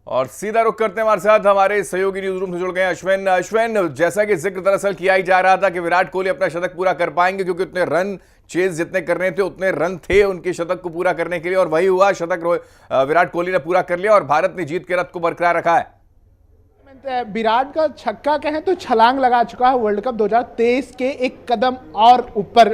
और सीधा रुख करते हैं हमारे साथ हमारे सहयोगी न्यूज रूम से जुड़ गए अश्विन। अश्विन, जैसा कि जिक्र दरअसल किया ही जा रहा था कि विराट कोहली अपना शतक पूरा कर पाएंगे क्योंकि उतने रन चेज जितने करने थे उतने रन थे उनके शतक को पूरा करने के लिए, और वही हुआ। शतक विराट कोहली ने पूरा कर लिया और भारत ने जीत के रथ को बरकरार रखा है। विराट का छक्का कहें तो छलांग लगा चुका है वर्ल्ड कप 2023 के एक कदम और ऊपर।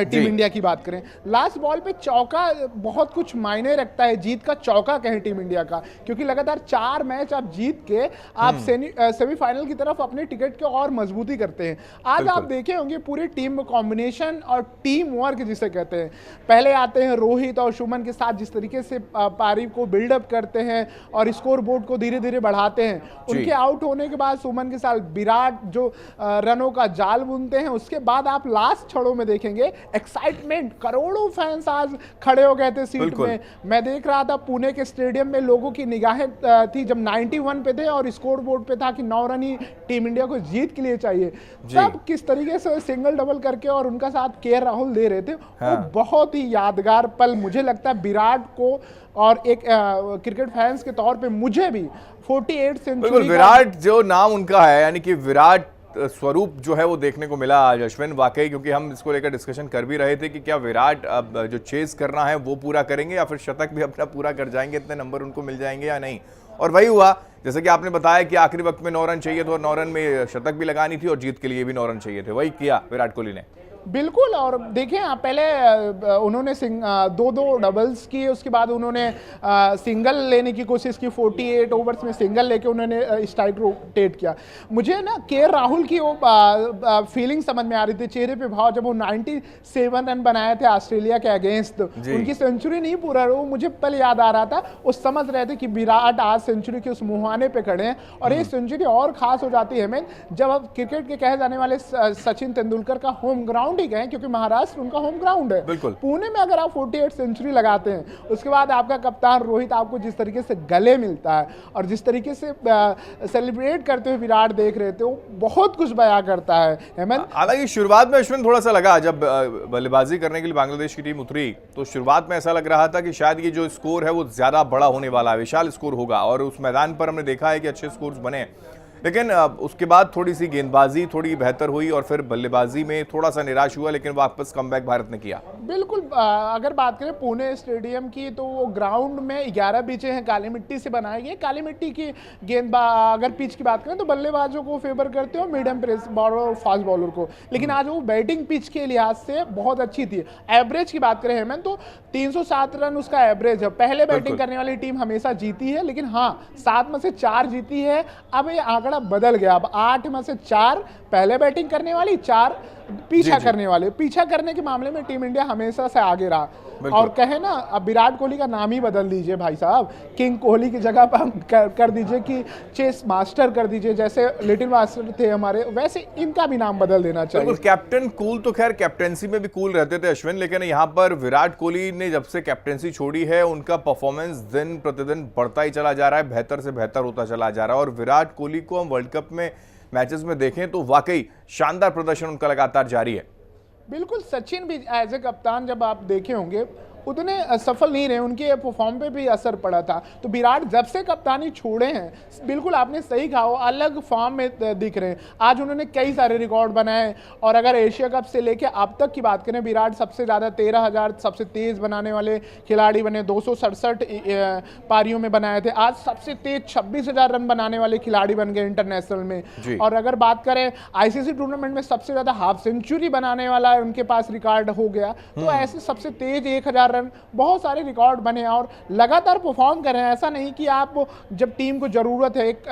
टीम इंडिया की बात करें, लास्ट बॉल पे चौका बहुत कुछ मायने रखता है, जीत का चौका कहें टीम इंडिया का, क्योंकि लगातार 4 मैच आप जीत के आप सेमीफाइनल की तरफ अपने टिकट के और मजबूती करते हैं। आज आप देखे होंगे पूरी टीम कॉम्बिनेशन और टीम वर्क जिसे कहते हैं, पहले आते हैं रोहित और शुभमन के साथ जिस तरीके से पारी को बिल्डअप करते हैं और स्कोर बोर्ड को धीरे धीरे बढ़ाते हैं, उनके आउट होने के बाद सुमन के साथ विराट जो रनों का जाल बुनते हैं, उसके बाद आप लास्ट छड़ों में देखेंगे एक्साइटमेंट, करोड़ों फैंस आज खड़े हो गए थे सीट में। मैं देख रहा था पुणे के स्टेडियम में लोगों की निगाहें थी जब 91 पे थे और स्कोर बोर्ड पे था कि 9 रन ही टीम इंडिया को जीत के लिए चाहिए। सब किस तरीके से सिंगल डबल करके और उनका साथ के राहुल दे रहे थे। वो बहुत ही यादगार पल मुझे लगता है विराट को और एक क्रिकेट फैंस के तौर पे मुझे भी 48 सेंचुरी विराट जो नाम उनका है, यानी कि विराट स्वरूप जो है वो देखने को मिला आज अश्विन, वाकई। क्योंकि हम इसको लेकर डिस्कशन कर भी रहे थे कि क्या विराट अब जो चेस करना है वो पूरा करेंगे या फिर शतक भी अपना पूरा कर जाएंगे, इतने नंबर उनको मिल जाएंगे या नहीं। और वही हुआ, जैसे कि आपने बताया कि आखिरी वक्त में 9 रन चाहिए थे और 9 रन में शतक भी लगानी थी और जीत के लिए भी 9 रन चाहिए थे, वही किया विराट कोहली ने। बिल्कुल। और देखें आप पहले उन्होंने 2-2 डबल्स किए, उसके बाद उन्होंने सिंगल लेने की कोशिश की, 48 ओवर्स में सिंगल लेके उन्होंने स्ट्राइक रोटेट किया। मुझे ना के राहुल की वो फीलिंग समझ में आ रही थी, चेहरे पे भाव, जब वो 97 रन बनाए थे ऑस्ट्रेलिया के अगेंस्ट, उनकी सेंचुरी नहीं पूरा, वो मुझे पल याद आ रहा था। वो समझ रहे थे कि विराट आज सेंचुरी के उस मुहाने पे खड़े हैं और ये सेंचुरी और खास हो जाती है जब अब क्रिकेट के कहे जाने वाले सचिन तेंदुलकर का होम ग्राउंड ही गए, क्योंकि महाराष्ट्र उनका होम ग्राउंड है। पुणे में अगर आप 48 सेंचुरी लगाते हैं, उसके बाद आपका कप्तान रोहित आपको जिस तरीके से गले मिलता है और जिस तरीके से सेलिब्रेट करते हुए विराट देख रहे थे, वो बहुत कुछ बयां करता है। हेमंत, हालांकि शुरुआत में अश्विन थोड़ा सा लगा, जब बल्लेबाजी करने के लिए बांग्लादेश की टीम उतरी तो शुरुआत में ऐसा लग रहा था कि शायद ये जो स्कोर है वो ज्यादा बड़ा होने वाला है, विशाल स्कोर होगा, और उस मैदान पर हमने देखा है कि अच्छे स्कोर्स बने। लेकिन उसके बाद थोड़ी सी गेंदबाजी थोड़ी बेहतर हुई और फिर बल्लेबाजी में थोड़ा सा निराश हुआ, लेकिन वापस कमबैक भारत ने किया। बिल्कुल। अगर बात करें पुणे स्टेडियम की, तो वो ग्राउंड में 11 पिचें हैं, काली मिट्टी से बनाई गई। काली मिट्टी की अगर पिच की बात करें तो बल्लेबाजों को फेवर करते हो, मीडियम पेस बॉलर और फास्ट बॉलर को, लेकिन आज वो बैटिंग पिच के लिहाज से बहुत अच्छी थी। एवरेज की बात करें हेमंत, तो 307 रन उसका एवरेज है। पहले बैटिंग करने वाली टीम हमेशा जीती है, लेकिन हाँ 7 में से 4 जीती है। अब ये आंकड़ा बदल गया, अब 8 में से 4 पहले बैटिंग करने वाली, 4 पीछा करने वाले। पीछा करने के मामले में टीम इंडिया हमेशा से आगे रहा। और कहे ना, अब विराट कोहली का नाम ही बदल दीजिए भाई साहब, किंग कोहली की जगह पर कर दीजिए कि चेस मास्टर कर दीजिए, जैसे लिटिल मास्टर थे हमारे, वैसे इनका भी नाम बदल देना चाहिए। कैप्टन कूल तो खैर कैप्टेंसी में भी कूल रहते थे अश्विन, लेकिन यहाँ पर विराट कोहली ने जब से कैप्टेंसी छोड़ी है उनका परफॉर्मेंस दिन प्रतिदिन बढ़ता ही चला जा रहा है, बेहतर से बेहतर होता चला जा रहा है। और विराट कोहली को हम वर्ल्ड कप में मैचेस में देखें तो वाकई शानदार प्रदर्शन उनका लगातार जारी है। बिल्कुल। सचिन भी एज ए कप्तान जब आप देखे होंगे उतने सफल नहीं रहे, उनके फॉर्म पे भी असर पड़ा था। तो विराट जब से कप्तानी छोड़े हैं, बिल्कुल आपने सही कहा, वो अलग फॉर्म में दिख रहे हैं। आज उन्होंने कई सारे रिकॉर्ड बनाए, और अगर एशिया कप से लेके अब तक की बात करें, विराट सबसे ज़्यादा 13,000 सबसे तेज़ बनाने वाले खिलाड़ी बने, 267 पारियों में बनाए थे। आज सबसे तेज 26,000 रन बनाने वाले खिलाड़ी बन गए इंटरनेशनल में। और अगर बात करें आईसीसी टूर्नामेंट में सबसे ज़्यादा हाफ सेंचुरी बनाने वाला उनके पास रिकॉर्ड हो गया। तो ऐसे सबसे तेज 1,000 रन, बहुत सारे रिकॉर्ड बने और लगातार परफॉर्म कर रहे हैं। ऐसा नहीं कि आप जब टीम को जरूरत है, एक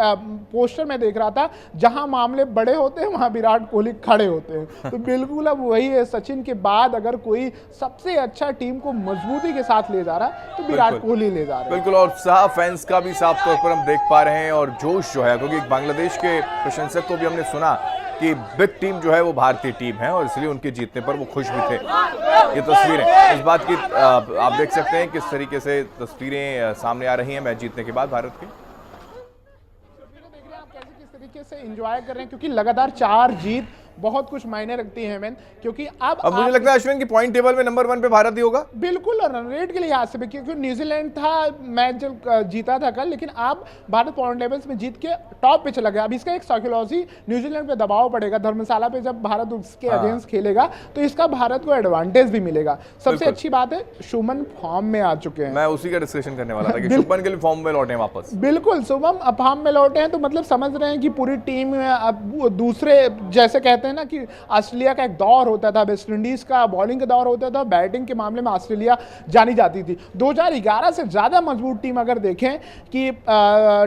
पोस्टर में देख रहा था, जहां मामले बड़े होते हैं वहां विराट कोहली खड़े होते हैं। तो बिल्कुल अब वही है, सचिन के बाद अगर कोई सबसे अच्छा टीम को मजबूती के साथ ले जा रहा है तो विराट कोहली ले जा रहा है। बिल्कुल। और साफ फैंस का भी साफ तौर पर हम देख पा रहे हैं और जोश जो है, क्योंकि बांग्लादेश के प्रशंसक को भी हमने सुना कि बिग टीम जो है वो भारतीय टीम है और इसलिए उनके जीतने पर वो खुश भी थे। ये तस्वीरें इस बात की आप देख सकते हैं किस तरीके से तस्वीरें सामने आ रही हैं मैच जीतने के बाद भारत के। देख रहे हैं आप कैसे किस तरीके से एंजॉय कर रहे हैं, क्योंकि लगातार 4 जीत बहुत कुछ मायने रखती है मैन, क्योंकि अब मुझे लगता है अश्विन की पॉइंट टेबल में नंबर 1 पे भारत ही होगा। बिल्कुल, रन रेट के लिहाज से भी, क्योंकि न्यूजीलैंड था मैच जब जीता था कल, लेकिन अब भारत पॉइंट टेबल्स में जीत के टॉप पे चला गया। अब इसका एक साइकोलॉजी न्यूजीलैंड पे दबाव पड़ेगा धर्मशाला पे, जब भारत उसके अगेंस्ट खेलेगा तो इसका भारत को एडवांटेज भी मिलेगा। सबसे अच्छी बात है शुभमन फॉर्म में आ चुके हैं। मैं उसी का डिस्कशन करने वाला था कि शुभमन के लिए फॉर्म में लौटे वापस। बिल्कुल, शुभम फॉर्म में लौटे हैं तो मतलब समझ रहे हैं कि पूरी टीम अब दूसरे, जैसे कहते हैं ना कि ऑस्ट्रेलिया का एक दौर होता था, वेस्ट इंडीज का बॉलिंग का दौर होता था, बैटिंग के मामले में ऑस्ट्रेलिया जानी जाती थी। 2011 से ज्यादा मजबूत टीम अगर देखें कि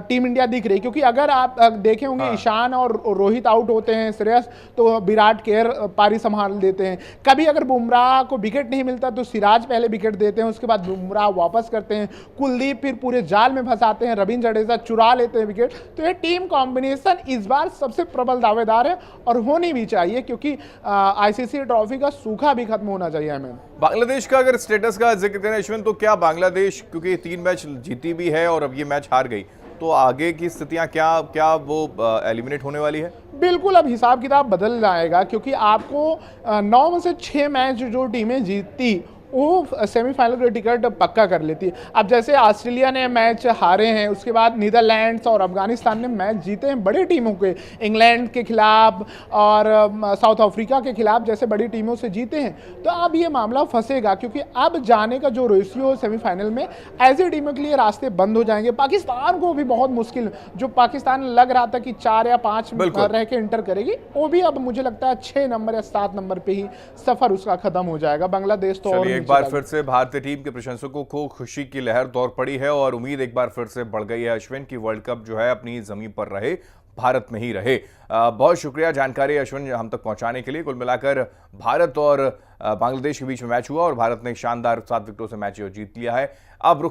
टीम इंडिया दिख रही, क्योंकि अगर आप देखे होंगे ईशान और रोहित आउट होते हैं, श्रेयस तो विराट केयर पारी संभाल देते हैं। कभी अगर बुमराह को विकेट नहीं मिलता तो सिराज पहले विकेट देते हैं, उसके बाद बुमराह वापस करते हैं, कुलदीप फिर पूरे जाल में फंसाते हैं, रविंद्र जडेजा चुरा लेते हैं विकेट। तो ये टीम कॉम्बिनेशन इस बार सबसे प्रबल दावेदार है और होनी भी चाहिए, क्योंकि आईसीसी ट्रॉफी का सूखा भी खत्म होना चाहिए हमें। बांग्लादेश का अगर स्टेटस का जिक्र करें अश्विन, तो क्या बांग्लादेश, क्योंकि 3 मैच जीती भी है और अब ये मैच हार गई, तो आगे की स्थितियां क्या वो एलिमिनेट होने वाली है? बिल्कुल, अब हिसाब किताब बदल जाएगा, क्योंकि आपको 9 में से 6 मैच जो टीमें जीतती वो सेमीफाइनल का टिकट पक्का कर लेती है। अब जैसे ऑस्ट्रेलिया ने मैच हारे हैं, उसके बाद नीदरलैंड्स और अफगानिस्तान ने मैच जीते हैं बड़ी टीमों के, इंग्लैंड के खिलाफ और साउथ अफ्रीका के खिलाफ जैसे बड़ी टीमों से जीते हैं। तो अब ये मामला फंसेगा, क्योंकि अब जाने का जो रेशियो सेमीफाइनल में ऐसी टीमों के लिए रास्ते बंद हो जाएंगे। पाकिस्तान को भी बहुत मुश्किल, जो पाकिस्तान लग रहा था कि 4 या 5 रह के इंटर करेगी, वो भी अब मुझे लगता है 6 नंबर या 7 नंबर पे ही सफर उसका खत्म हो जाएगा। बांग्लादेश तो और एक बार फिर से भारतीय टीम के प्रशंसकों को खुशी की लहर दौड़ पड़ी है और उम्मीद एक बार फिर से बढ़ गई है अश्विन की वर्ल्ड कप जो है अपनी जमीन पर रहे, भारत में ही रहे। बहुत शुक्रिया जानकारी अश्विन हम तक पहुंचाने के लिए। कुल मिलाकर भारत और बांग्लादेश के बीच में मैच हुआ और भारत ने शानदार 7 विकेटों से मैच जीत लिया है। अब रुक